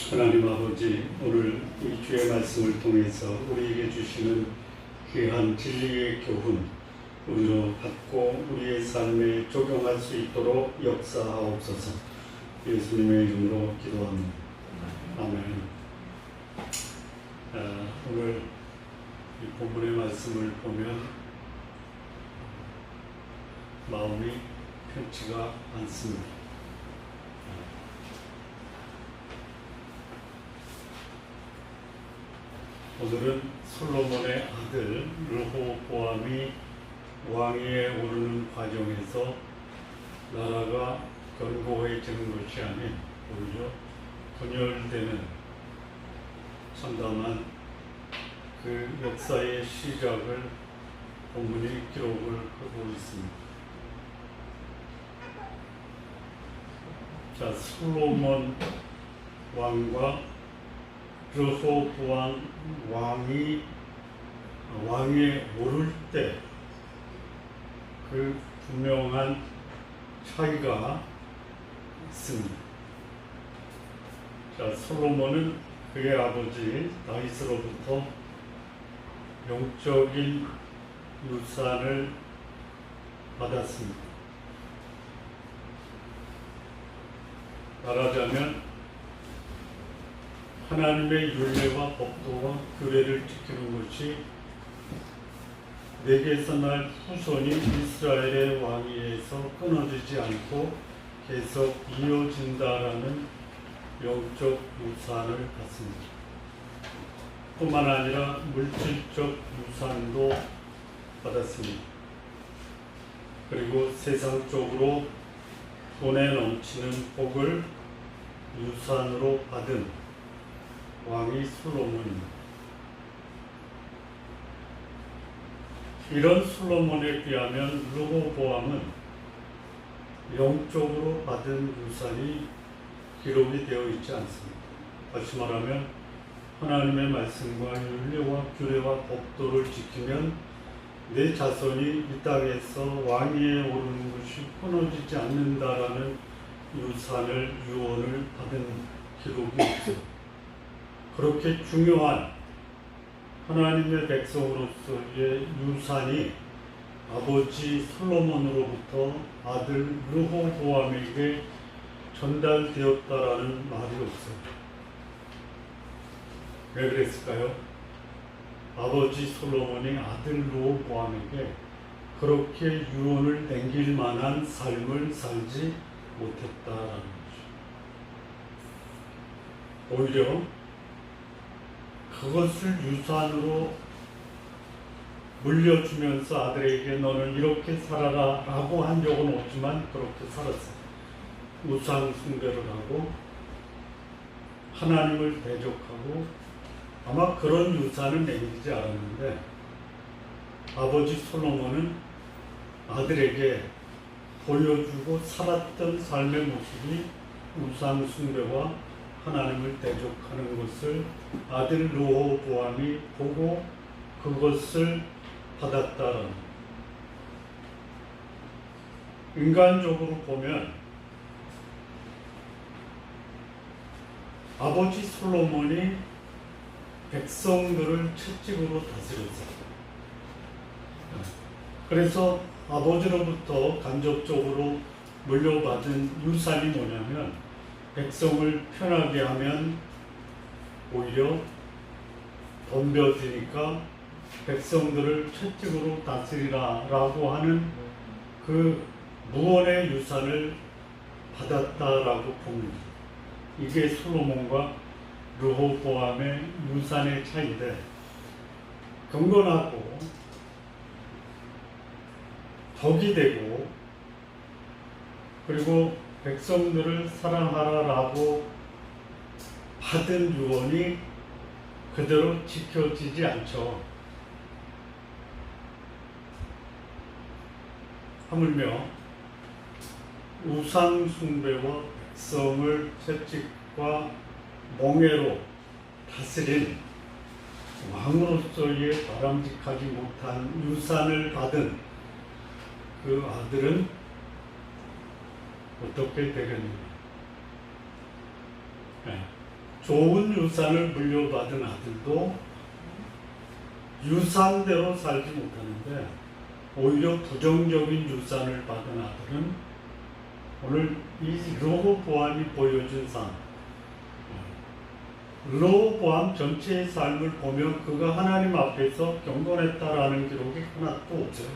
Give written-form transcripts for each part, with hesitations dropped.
하나님 아버지, 오늘 이 주의 말씀을 통해서 우리에게 주시는 귀한 진리의 교훈, 우리로 받고 우리의 삶에 적용할 수 있도록 역사하옵소서. 예수님의 이름으로 기도합니다. 아멘. 오늘 이 본문의 말씀을 보면 마음이 편치가 않습니다. 오늘은 솔로몬의 아들 르호보암이 왕위에 오르는 과정에서 나라가 견고해지는 것이 아닌 오히려 분열되는 참담한 그 역사의 시작을 본문이 기록을 하고 있습니다. 자, 솔로몬 왕과 르호보암 왕이 왕위에 오를 때 그 분명한 차이가 있습니다. 자, 솔로몬은 그의 아버지 다윗으로부터 영적인 유산을 받았습니다. 말하자면 하나님의 율례와 법도와 규례를 지키는 것이 내게서 날 후손이 이스라엘의 왕위에서 끊어지지 않고 계속 이어진다라는 영적 유산을 받습니다. 뿐만 아니라 물질적 유산도 받았습니다. 그리고 세상적으로 돈에 넘치는 복을 유산으로 받은 왕이 솔로몬입니다. 이런 솔로몬에 비하면 르호보암은 영적으로 받은 유산이 기록이 되어 있지 않습니다. 다시 말하면 하나님의 말씀과 율례와 규례와 법도를 지키면 내 자손이 이 땅에서 왕위에 오르는 것이 끊어지지 않는다라는 유산을 유언을 받은 기록이 없습니다. 그렇게 중요한 하나님의 백성으로서의 유산이 아버지 솔로몬으로부터 아들 르호보암에게 전달되었다라는 말이 없어요. 왜 그랬을까요? 아버지 솔로몬이 아들 르호보암에게 그렇게 유언을 남길 만한 삶을 살지 못했다라는 거죠. 오히려 그것을 유산으로 물려주면서 아들에게 너는 이렇게 살아라 라고 한 적은 없지만 그렇게 살았어요. 우상 숭배를 하고 하나님을 대적하고 아마 그런 유산을 남기지 않았는데 아버지 솔로몬은 아들에게 보여주고 살았던 삶의 모습이 우상 숭배와 하나님을 대적하는 것을 아들 르호보암이 보고 그것을 받았다라는. 인간적으로 보면 아버지 솔로몬이 백성들을 채찍으로 다스렸어요. 그래서 아버지로부터 간접적으로 물려받은 유산이 뭐냐면 백성을 편하게 하면 오히려 덤벼지니까 백성들을 채찍으로 다스리라 라고 하는 그 무언의 유산을 받았다라고 봅니다. 이게 솔로몬과 르호보암의 유산의 차이인데 경건하고 덕이 되고 그리고 백성들을 사랑하라라고 받은 유언이 그대로 지켜지지 않죠. 하물며 우상 숭배와 백성을 채찍과 멍에로 다스린 왕으로서의 바람직하지 못한 유산을 받은 그 아들은 어떻게 되겠느냐. 좋은 유산을 물려받은 아들도 유산대로 살지 못하는데 오히려 부정적인 유산을 받은 아들은 오늘 이 르호보암이 보여준 삶, 르호보암 전체의 삶을 보면 그가 하나님 앞에서 경건했다라는 기록이 하나도 없어요.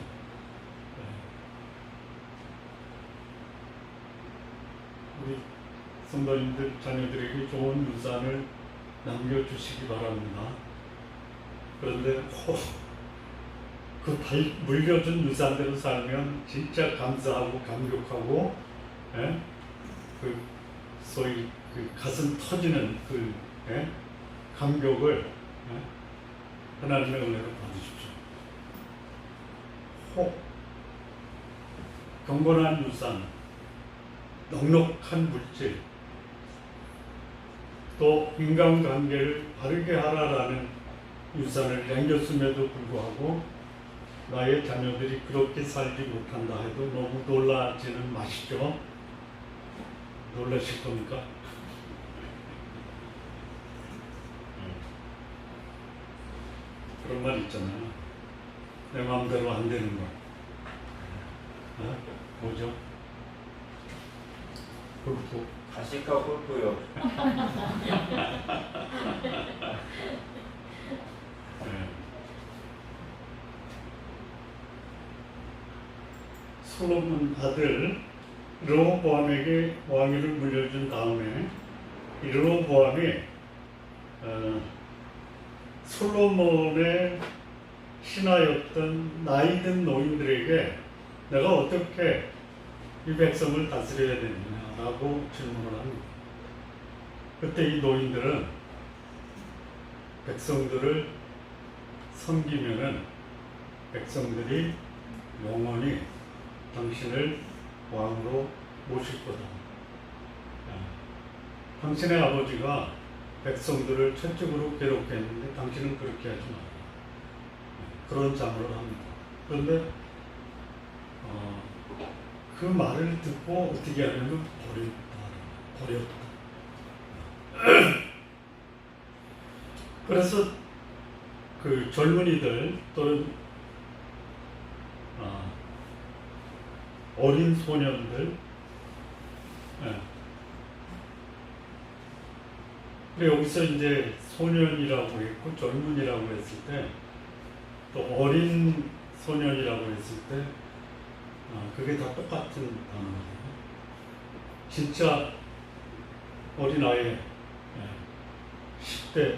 우리 성도님들 자녀들에게 좋은 유산을 남겨주시기 바랍니다. 그런데 그 물려준 유산대로 살면 진짜 감사하고 감격하고, 그 소위 그 가슴 터지는 그 감격을 하나님의 은혜로 받으십시오. 혹 경건한 유산, 넉넉한 물질, 또 인간관계를 바르게 하라라는 유산을 남겼음에도 불구하고 나의 자녀들이 그렇게 살지 못한다 해도 너무 놀라지는 마시죠. 놀라실 겁니까? 그런 말 있잖아요. 내 마음대로 안 되는 거. 뭐죠? 골프. 가시가 골프요. 솔로몬 아들 르호보암에게 왕위를 물려준 다음에 이 르호보암이 솔로몬의 신하였던 나이든 노인들에게 내가 어떻게 이 백성을 다스려야 되느냐라고 질문을 합니다. 그때 이 노인들은 백성들을 섬기면은 백성들이 영원히 당신을 왕으로 모실 거다. 당신의 아버지가 백성들을 철저으로 괴롭게 했는데 당신은 그렇게 하지 마라. 그런 자문을 합니다. 그런데 그 말을 듣고 어떻게 하냐면 버렸다. 그래서 그 젊은이들 또는 어린 소년들, 여기서 이제 소년이라고 했고 젊은이라고 했을 때, 또 어린 소년이라고 했을 때, 그게 다 똑같은 단어예요. 진짜 어린아이, 10대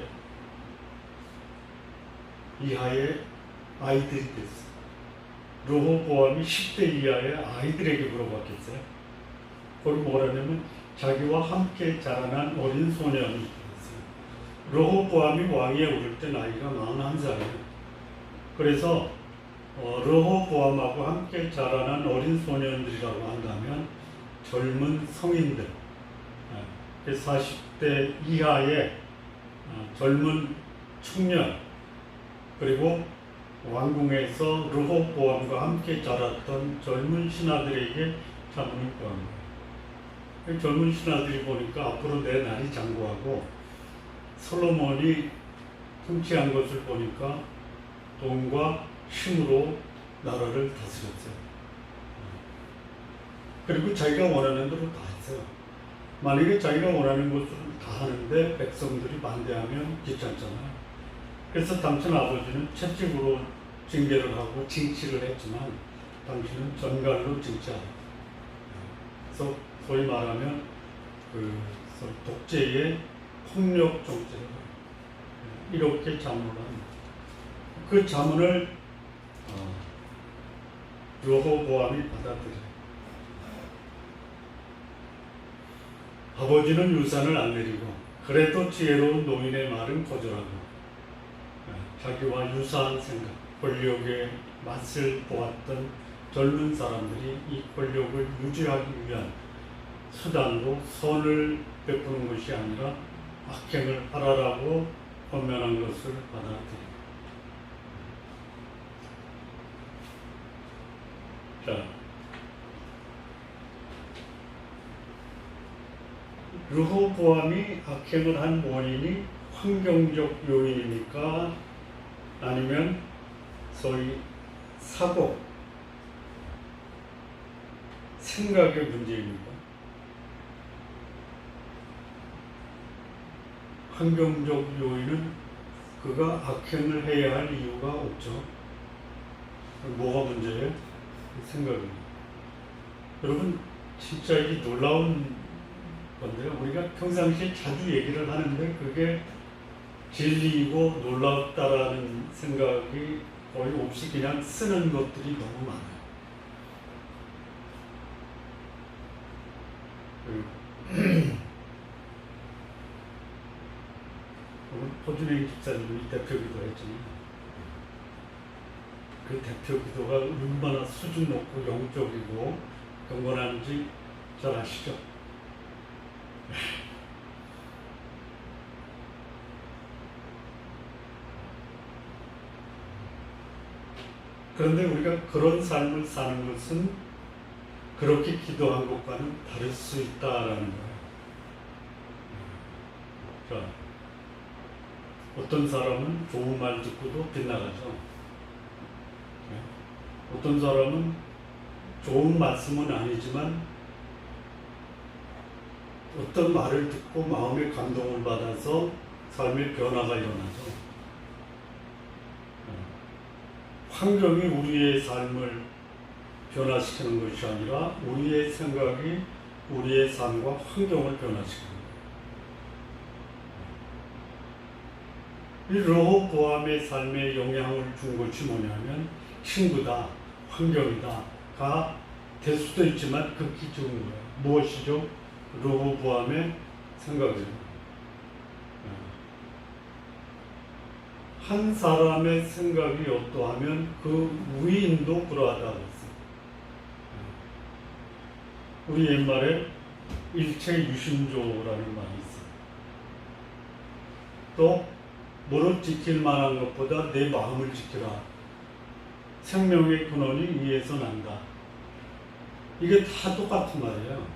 이하의 아이들이 됐어요. 르호보암이 10대 이하의 아이들에게 물어봤겠어요. 그걸 뭐라냐면 자기와 함께 자라난 어린 소년이 있어요. 르호보암이 왕위에 오를 때 나이가 41살이에요. 그래서 르호보암하고 함께 자라난 어린 소년들이라고 한다면 젊은 성인들, 40대 이하의 젊은 청년, 그리고 왕궁에서 르호보암과 함께 자랐던 젊은 신하들에게 자문을 구한 거예요. 젊은 신하들이 보니까 앞으로 내 날이 장구하고 솔로몬이 통치한 것을 보니까 돈과 힘으로 나라를 다스렸어요. 그리고 자기가 원하는 대로 다 했어요. 만약에 자기가 원하는 것을 다 하는데 백성들이 반대하면 귀찮잖아요. 그래서 당신 아버지는 채찍으로 징계를 하고 징치를 했지만 당신은 전갈로 징치하라. 그래서 소위 말하면 그 독재의 폭력 정책을 이렇게 자문을 합니다. 그 자문을 르호보암이 받아들여요. 아버지는 유산을 안 내리고 그래도 지혜로운 노인의 말은 거절하고 자기와 유사한 생각, 권력의 맛을 보았던 젊은 사람들이 이 권력을 유지하기 위한 수단으로 선을 베푸는 것이 아니라 악행을 하라라고 권면한 것을 받아들입니다. 자, 르호보암이 악행을 한 원인이 환경적 요인입니까? 아니면 소위 사고, 생각의 문제입니까? 환경적 요인은 그가 악행을 해야 할 이유가 없죠. 뭐가 문제예요? 생각입니다. 여러분, 진짜 이게 놀라운 건데요. 우리가 평상시에 자주 얘기를 하는데 그게 진리이고 놀랍다라는 생각이 거의 없이 그냥 쓰는 것들이 너무 많아요. 오늘 포준행 집사님이 대표 기도했잖아요. 그 대표 기도가 얼마나 수준 높고 영적이고 경건한지 잘 아시죠? 그런데 우리가 그런 삶을 사는 것은 그렇게 기도한 것과는 다를 수 있다라는 거예요. 자, 어떤 사람은 좋은 말 듣고도 빗나가죠. 어떤 사람은 좋은 말씀은 아니지만 어떤 말을 듣고 마음의 감동을 받아서 삶의 변화가 일어나죠. 환경이 우리의 삶을 변화시키는 것이 아니라 우리의 생각이 우리의 삶과 환경을 변화시키는 거예요. 이 르호보암의 삶에 영향을 준 것이 뭐냐면 친구다, 환경이다가 될 수도 있지만 극히 적은 거예요. 무엇이죠? 르호보암의 생각이에요. 한 사람의 생각이 어떠하면 그 무인도 그러하다고 했어요. 우리 옛말에 일체유심조라는 말이 있어요. 또 무릇 지킬 만한 것보다 내 마음을 지키라. 생명의 근원이 위에서 난다. 이게 다 똑같은 말이에요.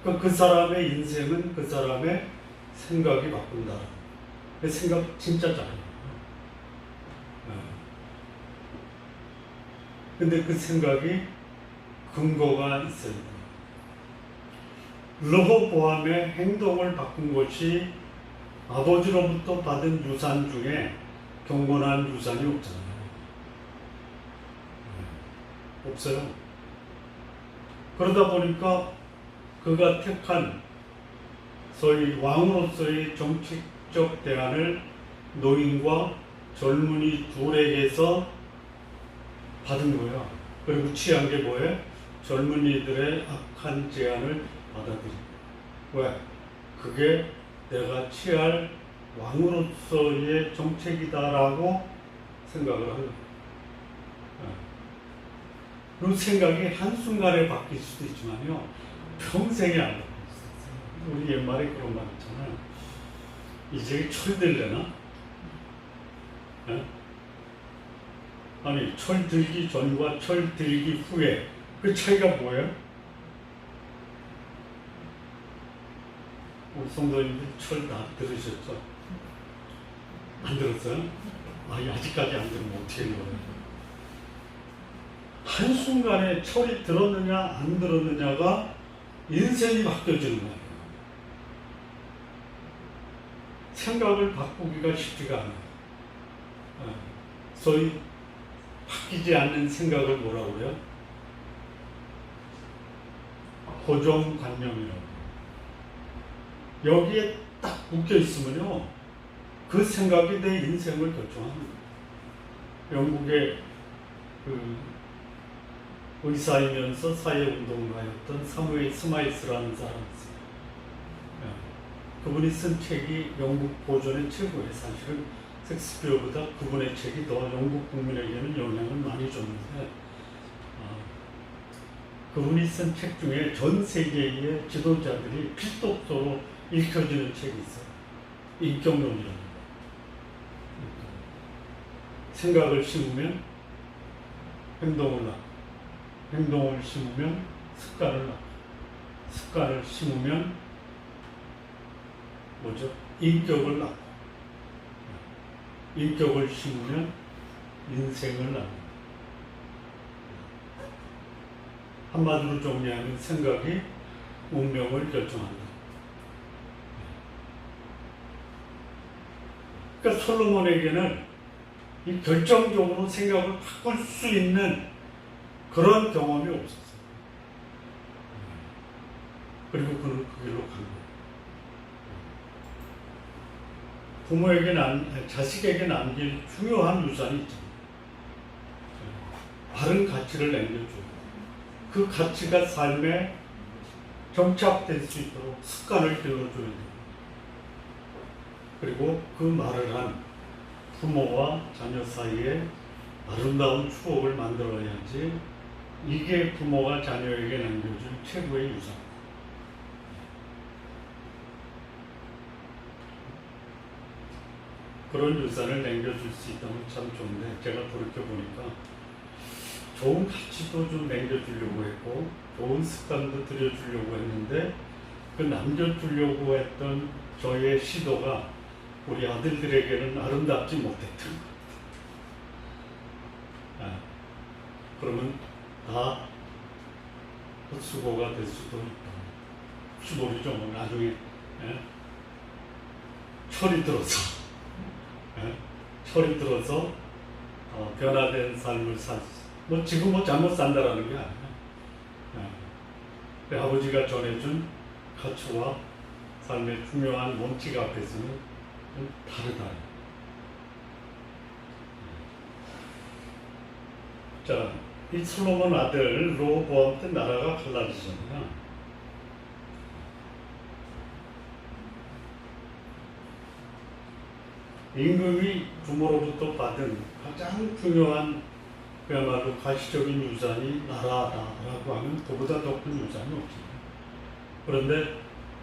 그러니까 그 사람의 인생은 그 사람의 생각이 바꾼다. 그 생각 진짜 잘해요. 근데 그 생각이 근거가 있어야 돼요. 르호보암의 행동을 바꾼 것이 아버지로부터 받은 유산 중에 경건한 유산이 없잖아요. 없어요. 그러다 보니까 그가 택한 소위 왕으로서의 정치적 대안을 노인과 젊은이 둘에게서 받은 거예요. 그리고 취한 게 뭐예요? 젊은이들의 악한 제안을 받아들인 거예요. 왜? 그게 내가 취할 왕으로서의 정책이다라고 생각을 한 거예요. 그 생각이 한순간에 바뀔 수도 있지만요, 평생에 안 바뀔 수 있어요. 우리 옛말에 그런 말 있잖아요. 이제 철들려나? 아니, 철 들기 전과 철 들기 후에 그 차이가 뭐예요? 우리 성도님들 철 다 들으셨죠? 안 들었어요? 아직까지 안 들으면 어떻게 들어요? 한순간에 철이 들었느냐 안 들었느냐가 인생이 바뀌어지는 거예요. 생각을 바꾸기가 쉽지가 않아요. 소위 바뀌지 않는 생각을 뭐라고 그래요? 고정관념이라고. 여기에 딱 묶여 있으면요, 그 생각이 내 인생을 결정합니다. 영국의 그 의사이면서 사회운동가였던 사무엘 스마이스라는 사람이 있어요. 그분이 쓴 책이 영국 고전의 최고예요. 사실은 섹스피어보다 그분의 책이 더 영국 국민에게는 영향을 많이 줬는데, 그분이 쓴 책 중에 전 세계의 지도자들이 필독서로 읽혀지는 책이 있어요. 인격론이라는 거. 생각을 심으면 행동을 낳고, 행동을 심으면 습관을 낳고, 습관을 심으면 뭐죠? 인격을 낳고, 인격을 심으면 인생을 낳는. 한마디로 정리하면 생각이 운명을 결정한다. 그러니까 솔로몬에게는 이 결정적으로 생각을 바꿀 수 있는 그런 경험이 없었어요. 그리고 그는 그 길로 간 거예요. 부모에게 자식에게 남길 중요한 유산이 있잖아요. 바른 가치를 남겨줘요. 그 가치가 삶에 정착될 수 있도록 습관을 길러줘야 돼요. 그리고 그 말을 한 부모와 자녀 사이에 아름다운 추억을 만들어야지. 이게 부모가 자녀에게 남겨줄 최고의 유산. 그런 유산을 남겨줄 수 있다면 참 좋은데, 제가 돌이켜보니까 좋은 가치도 좀 남겨주려고 했고 좋은 습관도 들여주려고 했는데, 그 남겨주려고 했던 저의 시도가 우리 아들들에게는 아름답지 못했던 것. 그러면 다 헛수고가 될 수도 있다. 혹시 모르죠. 나중에 철이 들어서 변화된 삶을 지금 잘못 산다라는 게 아니야. 아버지가 전해준 가치와 삶의 중요한 원칙 앞에서는 다르다. 자, 이 솔로몬 아들 르호보암 때 나라가 갈라지잖아요. 임금이 부모로부터 받은 가장 중요한 그야말로 가시적인 유산이 나라다라고 하면 그보다 더 큰 유산이 없습니다. 그런데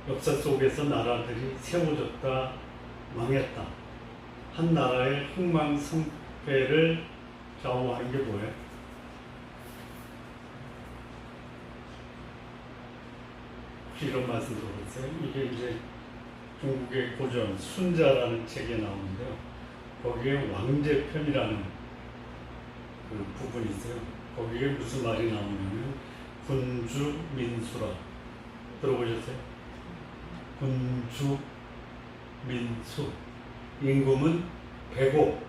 역사 속에서 나라들이 세워졌다, 망했다. 한 나라의 흥망성패를 좌우하는 게 뭐예요? 혹시 이런 말씀 들어보세요? 이게 이제 중국의 고전 순자라는 책에 나오는데요. 거기에 왕제편이라는 그 부분이 있어요. 거기에 무슨 말이 나오냐면 군주민수라. 들어보셨어요? 군주민수. 임금은 배고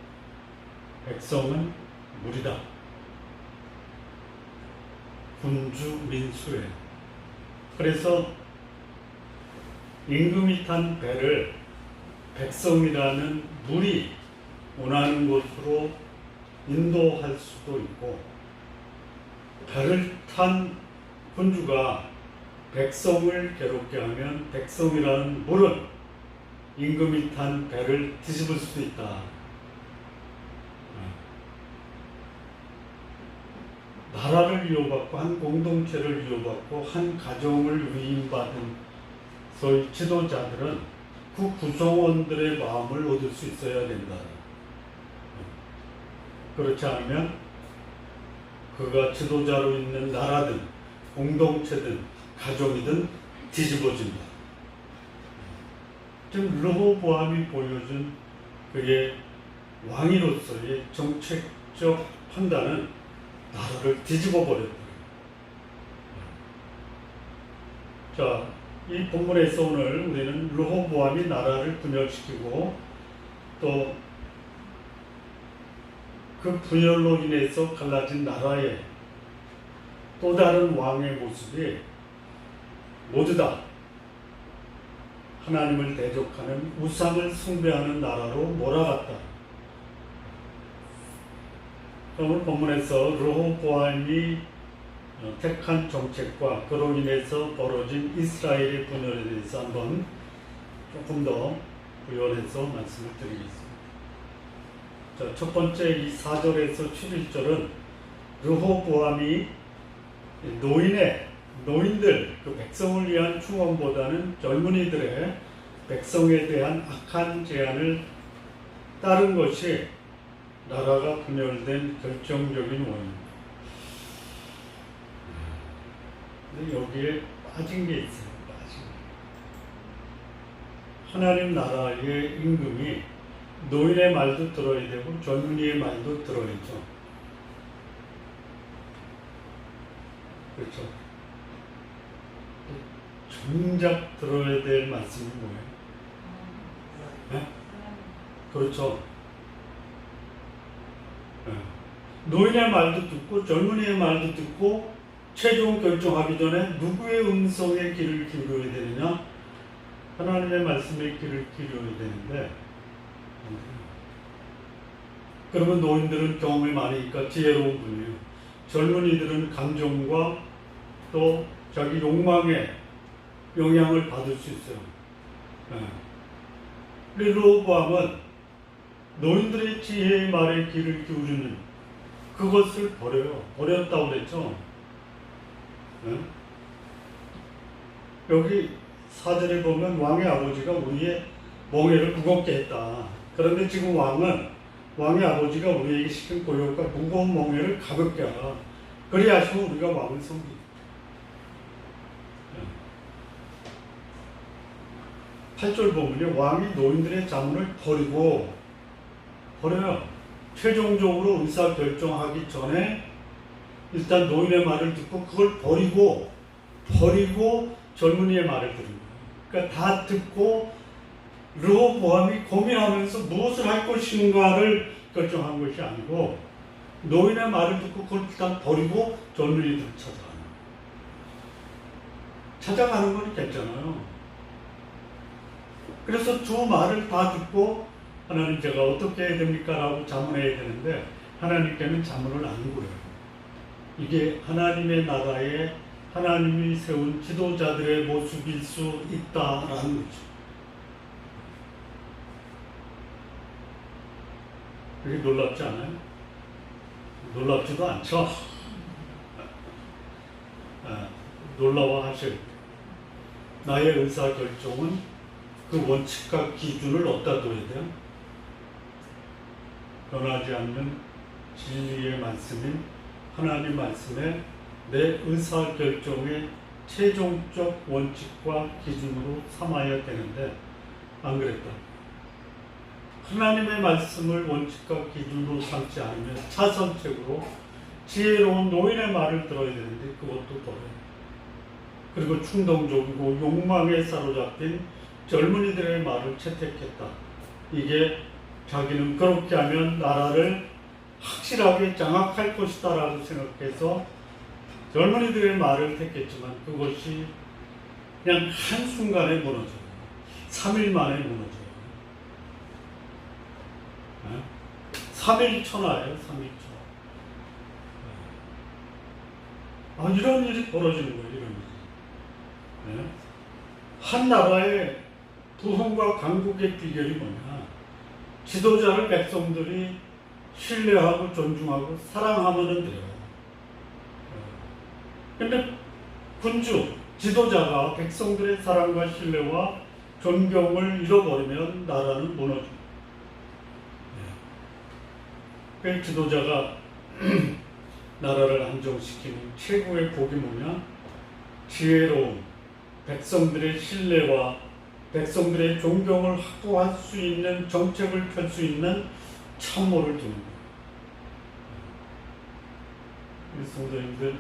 백성은 무리다. 군주민수예요. 그래서 임금이 탄 배를 백성이라는 물이 원하는 곳으로 인도할 수도 있고, 배를 탄 군주가 백성을 괴롭게 하면 백성이라는 물은 임금이 탄 배를 뒤집을 수도 있다. 나라를 위협받고 한 공동체를 위협받고 한 가정을 위임받은 소위 지도자들은 그 구성원들의 마음을 얻을 수 있어야 된다. 그렇지 않으면 그가 지도자로 있는 나라든 공동체든 가정이든 뒤집어진다. 지금 르호보암이 보여준 그의 왕으로서의 정책적 판단은 나라를 뒤집어 버렸다. 자, 이 본문에서 오늘 우리는 르호보암이 나라를 분열시키고 또 그 분열로 인해서 갈라진 나라의 또 다른 왕의 모습이 모두 다 하나님을 대적하는 우상을 숭배하는 나라로 몰아갔다. 오늘 본문에서 르호보암이 택한 정책과 그로 인해서 벌어진 이스라엘의 분열에 대해서 한번 조금 더 부연해서 말씀을 드리겠습니다. 자, 첫 번째 이 4절에서 11절은 르호보암이 노인들, 그 백성을 위한 충원보다는 젊은이들의 백성에 대한 악한 제안을 따른 것이 나라가 분열된 결정적인 원인입니다. 근데 여기에 빠진 게 있어요. 하나님 나라의 임금이 노인의 말도 들어야 되고 젊은이의 말도 들어야죠. 그렇죠. 정작 들어야 될 말씀이 뭐예요? 네? 그렇죠. 네. 노인의 말도 듣고 젊은이의 말도 듣고 최종 결정하기 전에 누구의 음성에 귀를 기울여야 되느냐? 하나님의 말씀에 귀를 기울여야 되는데, 그러면 노인들은 경험이 많으니까 지혜로운 분이에요. 젊은이들은 감정과 또 자기 욕망에 영향을 받을 수 있어요. 르호보암은 노인들의 지혜의 말에 귀를 기울이는 그것을 버려요. 버렸다고 그랬죠. 여기 사절에 보면 왕의 아버지가 우리의 멍에를 무겁게 했다. 그런데 지금 왕의 아버지가 우리에게 시킨 고역과 무거운 멍에를 가볍게 하라. 그래야 하시면 우리가 왕을 섬기다. 8절 보면요, 왕이 노인들의 자문을 버려요. 최종적으로 의사 결정하기 전에 일단 노인의 말을 듣고 그걸 버리고 젊은이의 말을 들은 거예요. 그러니까 다 듣고 르호보암이 고민하면서 무엇을 할 것인가를 결정한 것이 아니고 노인의 말을 듣고 그걸 일단 버리고 젊은이들을 찾아가는 건 괜찮아요. 그래서 두 말을 다 듣고 하나님 제가 어떻게 해야 됩니까? 라고 자문해야 되는데 하나님께는 자문을 안 구해요. 이게 하나님의 나라에 하나님이 세운 지도자들의 모습일 수 있다라는 거죠. 그게 놀랍지 않아요? 놀랍지도 않죠? 놀라워하실 나의 의사결정은 그 원칙과 기준을 어디다 둬야 돼요? 변하지 않는 진리의 말씀인 하나님 말씀에 내 의사결정의 최종적 원칙과 기준으로 삼아야 되는데 안 그랬다. 하나님의 말씀을 원칙과 기준으로 삼지 않으면 차선책으로 지혜로운 노인의 말을 들어야 되는데 그것도 버려요. 그리고 충동적이고 욕망에 사로잡힌 젊은이들의 말을 채택했다. 이게 자기는 그렇게 하면 나라를 확실하게 장악할 것이다 라고 생각해서 젊은이들의 말을 택했지만 그것이 그냥 한순간에 무너져요. 3일 만에 무너져요. 3일 천하예요. 3일 천하. 이런 일이 벌어지는 거예요. 이런 일이. 한 나라의 부흥과 강국의 비결이 뭐냐? 지도자를 백성들이 신뢰하고 존중하고 사랑하면 돼요. 근데 군주, 지도자가 백성들의 사랑과 신뢰와 존경을 잃어버리면 나라는 무너집니다. 그 지도자가 나라를 안정시키는 최고의 복이 뭐냐? 지혜로운 백성들의 신뢰와 백성들의 존경을 확보할 수 있는 정책을 펼 수 있는 참모를 두는 거예요. 우리 성도님들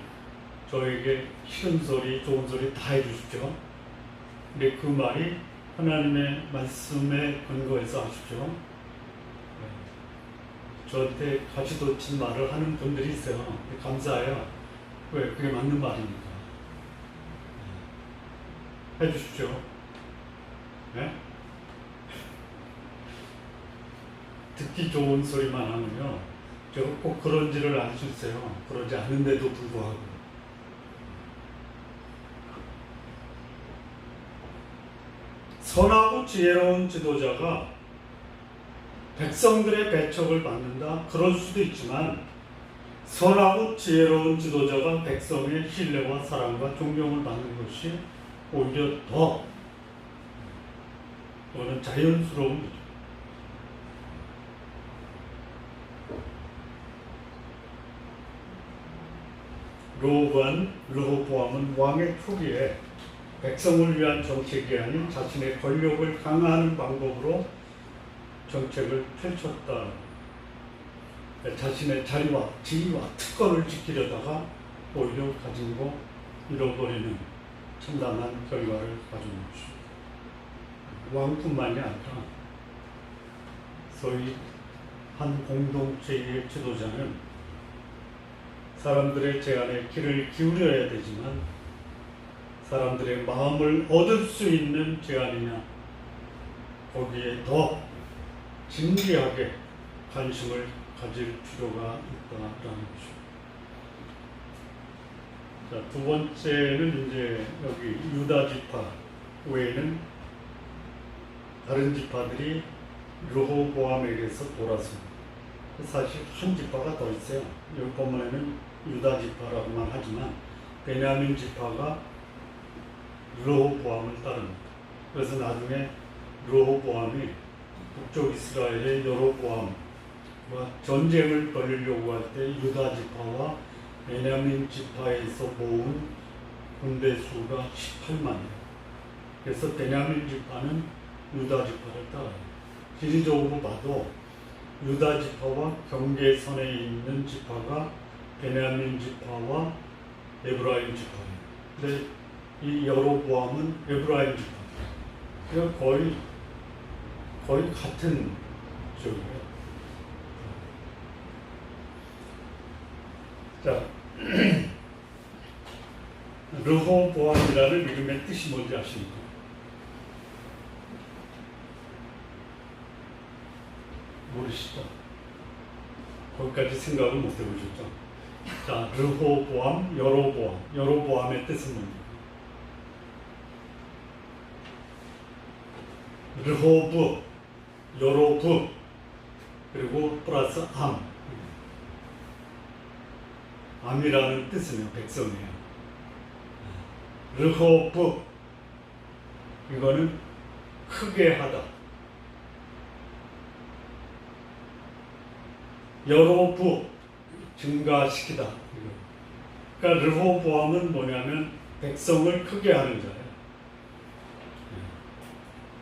저에게 싫은 소리, 좋은 소리 다 해주십시오. 근데 그 말이 하나님의 말씀에 근거해서 하십시오. 저한테 가시돋친 말을 하는 분들이 있어요. 감사해요. 왜? 그게 맞는 말이니까. 해주십시오. 네? 듣기 좋은 소리만 하면요. 제가 꼭 그런지를 알 수 있어요. 그러지 않은데도 불구하고. 선하고 지혜로운 지도자가 백성들의 배척을 받는다? 그럴 수도 있지만 선하고 지혜로운 지도자가 백성의 신뢰와 사랑과 존경을 받는 것이 오히려 그거는 자연스러운 거죠. 르호보암은 왕의 초기에 백성을 위한 정책이 아닌 자신의 권력을 강화하는 방법으로 정책을 펼쳤다. 자신의 자리와 지위와 특권을 지키려다가 오히려 가진 거 잃어버리는 참담한 결과를 가져온 것입니다. 왕뿐만이 아니라 소위 한 공동체의 지도자는 사람들의 제안에 귀를 기울여야 되지만 사람들의 마음을 얻을 수 있는 제안이냐 거기에 더 진지하게 관심을 가질 필요가 있다라는 것입니다. 자, 두 번째는 이제 여기 유다 지파 외에는 다른 지파들이 르호보암에게서 돌았습니다. 사실 한 지파가 더 있어요. 여기 본문에는 유다 지파라고만 하지만 베냐민 지파가 르호보암을 따릅니다. 그래서 나중에 르호보암이 북쪽 이스라엘의 여로보암과 전쟁을 벌이려고 할 때 유다 지파와 베냐민 지파에서 모은 군대 수가 18만이에요. 그래서 베냐민 지파는 유다 지파를 따라요. 지리적으로 봐도 유다 지파와 경계선에 있는 지파가 베냐민 지파와 에브라임 지파예요. 근데 이 여로보암은 에브라임 지파예요. 거의 같은 쪽이에요. 자, 르호보암이라는 이름의 뜻이 뭔지 아십니까? 모르시죠? 거기까지 생각을 못 해보셨죠? 자, 르호보암, 여로보암. 여로보암의 뜻은 뭡니까? 르호브, 여로브, 그리고 플러스 암. 암이라는 뜻은요, 백성이에요. 르호브, 이거는 크게 하다. 여로브, 증가시키다. 그러니까 르호보암은 뭐냐면 백성을 크게 하는 자예요.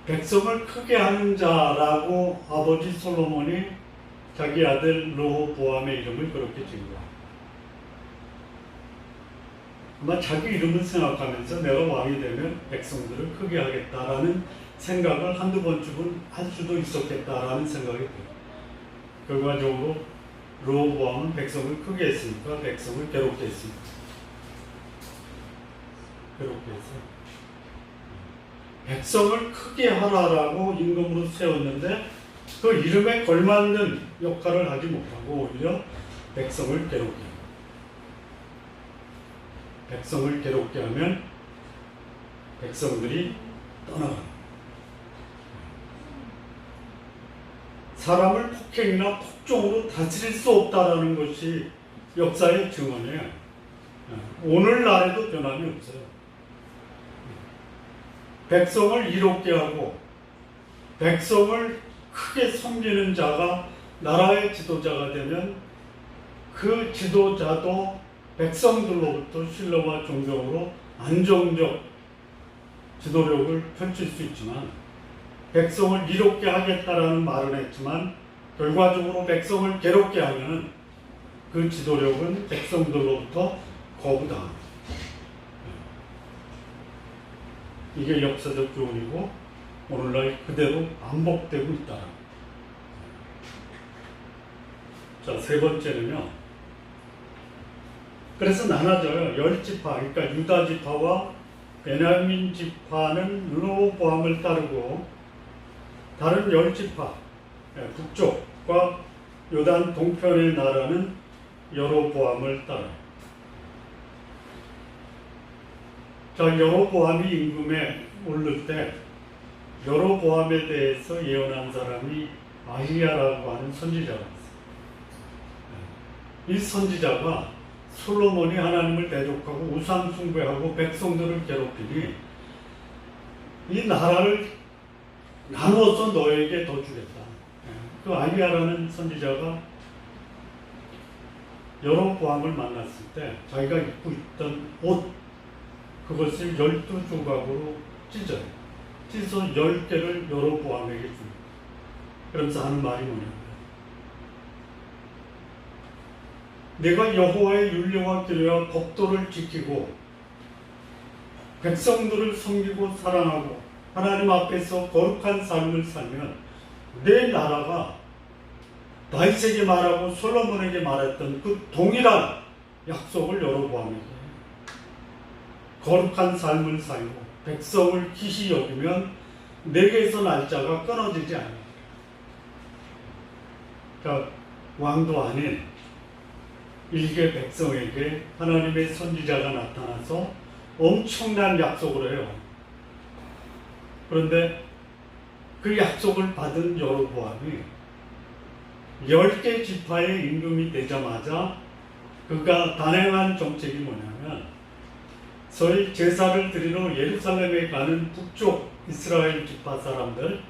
백성을 크게 하는 자라고 아버지 솔로몬이 자기 아들 르호보암의 이름을 그렇게 지은 거예요. 아마 자기 이름을 생각하면서 내가 왕이 되면 백성들을 크게 하겠다라는 생각을 한두 번쯤은 할 수도 있었겠다라는 생각이 들어요. 결과적으로 르호보암은 백성을 크게 했으니까 백성을 괴롭게 했습니다. 괴롭게 했어요. 백성을 크게 하라라고 임금으로 세웠는데 그 이름에 걸맞는 역할을 하지 못하고 오히려 백성을 괴롭게 합니다. 백성을 괴롭게 하면 백성들이 떠나갑니다. 사람을 폭행이나 폭종으로 다스릴 수 없다라는 것이 역사의 증언이에요. 오늘날에도 변함이 없어요. 백성을 이롭게 하고 백성을 크게 섬기는 자가 나라의 지도자가 되면 그 지도자도 백성들로부터 신뢰와 존경으로 안정적 지도력을 펼칠 수 있지만 백성을 이롭게 하겠다라는 말은 했지만 결과적으로 백성을 괴롭게 하면 그 지도력은 백성들로부터 거부당합니다. 이게 역사적 교훈이고 오늘날 그대로 반복되고 있다. 자, 세 번째는요. 그래서 나눠져요. 10지파, 그러니까 유다 지파와 베냐민 지파는 르호보암을 따르고 다른 10지파, 북쪽과 요단 동편의 나라는 여로보암을 따라요. 자, 여로보암이 임금에 오를 때 여로보암에 대해서 예언한 사람이 아히야라고 하는 선지자가 있어요. 이 선지자가 솔로몬이 하나님을 대적하고 우상 숭배하고 백성들을 괴롭히니 이 나라를 나누어서 너에게 더 주겠다. 그 아히야라는 선지자가 여로보암을 만났을 때 자기가 입고 있던 옷, 그것을 12조각으로 찢어요. 찢어 10개를 여로보암에게 줍니다. 그러면서 하는 말이 뭐냐면, 내가 여호와의 율례와 규례와 법도를 지키고 백성들을 섬기고 사랑하고 하나님 앞에서 거룩한 삶을 살면 내 나라가 다윗에게 말하고 솔로몬에게 말했던 그 동일한 약속을 여로보암에게 해요. 거룩한 삶을 살고 백성을 기시 여기면 내게서 날짜가 끊어지지 않아요. 그러니까 왕도 아닌 일개 백성에게 하나님의 선지자가 나타나서 엄청난 약속을 해요. 그런데 그 약속을 받은 여로보암이 10개 지파의 임금이 되자마자 그가 단행한 정책이 뭐냐면, 소위 제사를 드리러 예루살렘에 가는 북쪽 이스라엘 지파 사람들,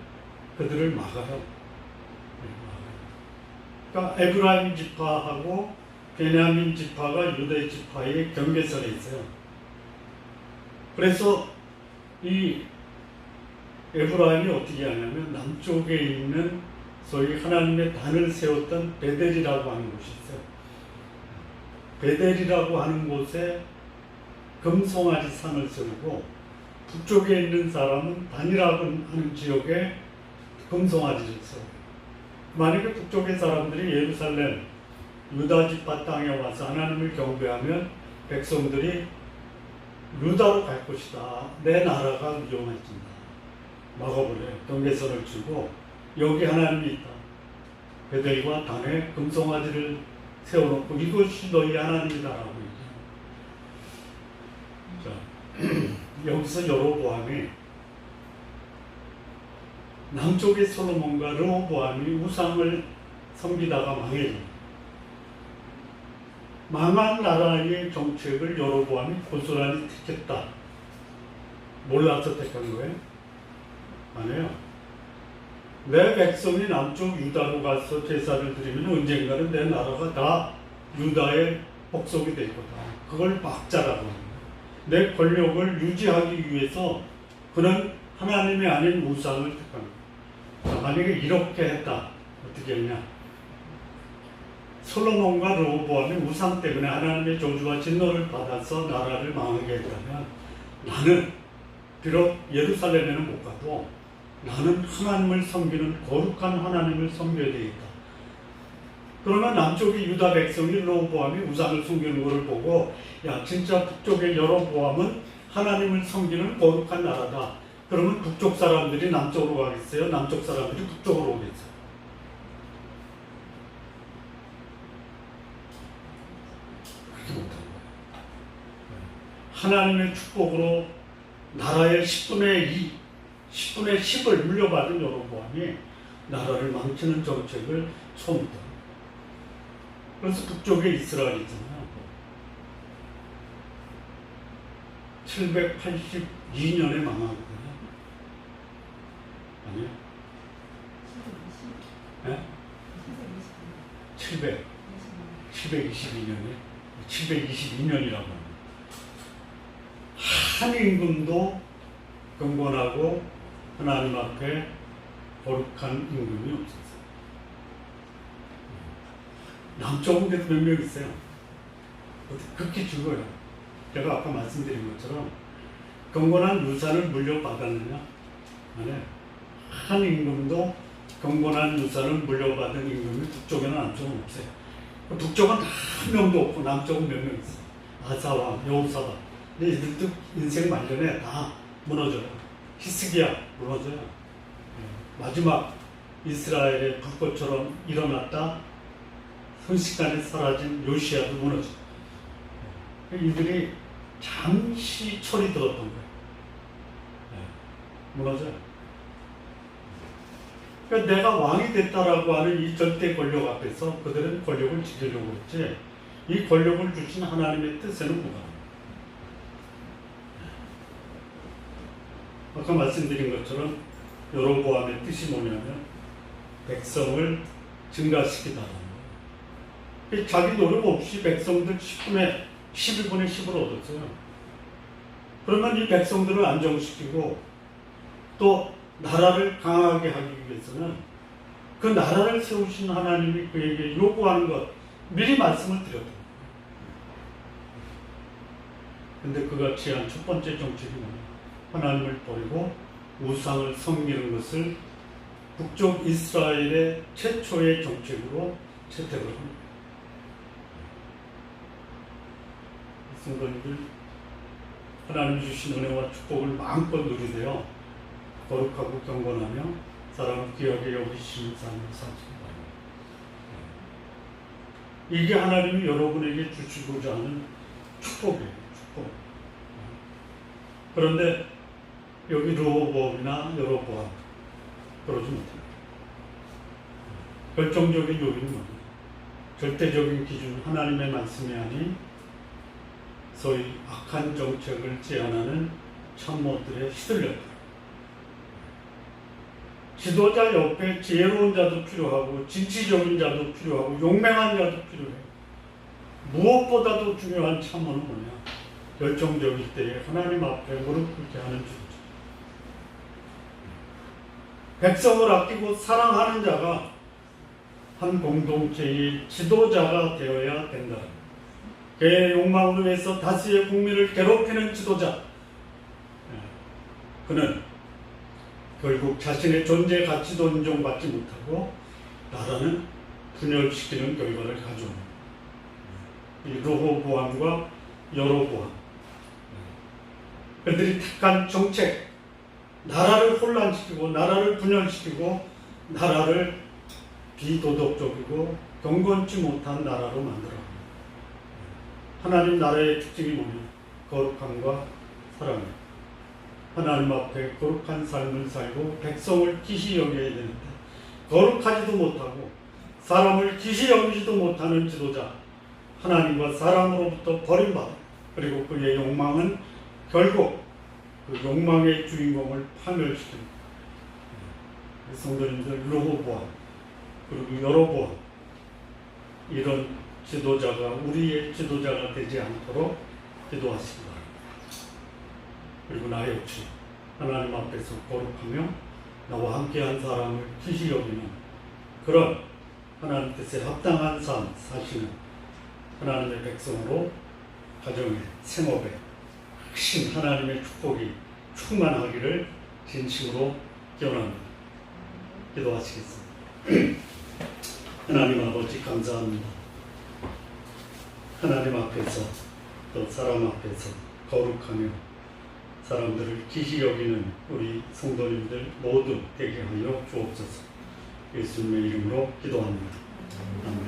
그들을 막아요. 그러니까 에브라임 지파하고 베냐민 지파가 유대 지파의 경계선에 있어요. 그래서 이 에브라임이 어떻게 하냐면 남쪽에 있는 소위 하나님의 단을 세웠던 베델이라고 하는 곳이 있어요. 베델이라고 하는 곳에 금송아지 산을 세우고, 북쪽에 있는 사람은 단이라고 하는 지역에 금송아지를 세워요. 만약에 북쪽의 사람들이 예루살렘 유다 지파 땅에 와서 하나님을 경배하면 백성들이 유다로 갈 것이다, 내 나라가 위험해진다, 막아버려요. 경계선을 주고 여기 하나님이 있다, 베델과 단에 금송아지를 세워놓고 이것이 너희 하나님이다라고 얘기해요. 자, 여기서 여로보암이 남쪽의 솔로몬과 르호보암이 우상을 섬기다가 망해요. 망한 나라의 정책을 여로보암이 고스란히 택했다. 몰라서 택한 거예요? 아니에요. 내 백성이 남쪽 유다로 가서 제사를 드리면 언젠가는 내 나라가 다 유다의 복속이 될 거다. 그걸 막자라고 합니다. 내 권력을 유지하기 위해서 그는 하나님이 아닌 우상을 택합니다. 만약에 이렇게 했다, 어떻게 했냐? 솔로몬과 르호보암이 우상 때문에 하나님의 저주와 진노를 받아서 나라를 망하게 했다면, 나는 비록 예루살렘에는 못 가도 나는 하나님을 섬기는 거룩한 하나님을 섬겨야 되겠다. 그러면 남쪽의 유다 백성이 르호보암이 우상을 섬기는 것을 보고, 야, 진짜 북쪽의 여로보암은 하나님을 섬기는 거룩한 나라다. 그러면 북쪽 사람들이 남쪽으로 가겠어요? 남쪽 사람들이 북쪽으로 오겠어요? 그렇게 못한 거예요. 하나님의 축복으로 나라의 10분의 10을 물려받은 여로보암이 나라를 망치는 정책을 처음부터. 그래서 북쪽에 이스라엘이 있잖아요. 782년에 망하거든요. 아니요? 네? 722년에 722년이라고 합니다. 한 임금도 경건하고 하나님 앞에 거룩한 임금이 없었어요. 남쪽은 그래도 몇 명 있어요. 극히 죽어요. 제가 아까 말씀드린 것처럼 경건한 유산을 물려받았느냐? 아니에요. 한 임금도 경건한 유산을 물려받은 임금이 북쪽에는 남쪽은 없어요. 북쪽은 한 명도 없고 남쪽은 몇 명 있어요. 아사와 여호사밧. 근데 이들도 인생 말년에 다 무너져요. 히스기야 무너져요. 마지막 이스라엘의 불꽃처럼 일어났다 순식간에 사라진 요시야도 무너져요. 이들이 잠시 철이 들었던 거예요. 무너져요. 그러니까 내가 왕이 됐다라고 하는 이 절대 권력 앞에서 그들은 권력을 지키려고 했지, 이 권력을 주신 하나님의 뜻에는 무관합니다. 아까 말씀드린 것처럼 여로보암의 뜻이 뭐냐면 백성을 증가시키다라는 거예요. 자기 노력 없이 백성들 11분의 10을 얻었어요. 그러면 이 백성들을 안정시키고 또 나라를 강하게 하기 위해서는 그 나라를 세우신 하나님이 그에게 요구하는 것 미리 말씀을 드렸다. 근데 그가 취한 첫 번째 정책이 뭐냐? 하나님을 버리고 우상을 섬기는 것을 북쪽 이스라엘의 최초의 정책으로 채택을 합니다. 성도님들, 하나님 주신 은혜와 축복을 마음껏 누리되어 거룩하고 경건하며 사람을 귀하게 여기시는 삶을 사시기 바랍니다. 이게 하나님이 여러분에게 주시고자 하는 축복이에요. 축복. 그런데 여기 르호보암이나 여로보암 그러지 못합니다. 결정적인 요인은 뭐냐? 절대적인 기준 하나님의 말씀이 아닌 소위 악한 정책을 제안하는 참모들의 시들렸다. 지도자 옆에 지혜로운 자도 필요하고 진취적인 자도 필요하고 용맹한 자도 필요해요. 무엇보다도 중요한 참모는 뭐냐? 결정적일 때에 하나님 앞에 무릎 꿇게 하는 주죠. 백성을 아끼고 사랑하는 자가 한 공동체의 지도자가 되어야 된다. 그의 욕망을 위해서 다수의 국민을 괴롭히는 지도자. 그는 결국 자신의 존재 가치도 인정받지 못하고 나라는 분열시키는 결과를 가져옵니다. 이 르호보암과 여로보암. 그들이 택한 정책, 나라를 혼란시키고 나라를 분열시키고 나라를 비도덕적이고 경건치 못한 나라로 만들어갑니다. 하나님 나라의 특징이 뭐냐? 거룩함과 사랑입니다. 하나님 앞에 거룩한 삶을 살고 백성을 기시 여겨야 되는데 거룩하지도 못하고 사람을 기시 여기지도 못하는 지도자, 하나님과 사람으로부터 버림받아 그리고 그의 욕망은 결국 그 욕망의 주인공을 파멸시킵니다. 성도님들, 르호보암 그리고 여로보암 이런 지도자가 우리의 지도자가 되지 않도록 기도하시기 바랍니다. 그리고 나 역시 하나님 앞에서 거룩하며 나와 함께한 사람을 기시 여기는 그런 하나님 뜻에 합당한 삶 사시는 하나님의 백성으로 가정의 생업에 크신 하나님의 축복이 충만하기를 진심으로 기원합니다. 기도하시겠습니다. 하나님 아버지 감사합니다. 하나님 앞에서 또 사람 앞에서 거룩하며 사람들을 기시 여기는 우리 성도님들 모두 되게 하여 주옵소서. 예수님의 이름으로 기도합니다. 아멘.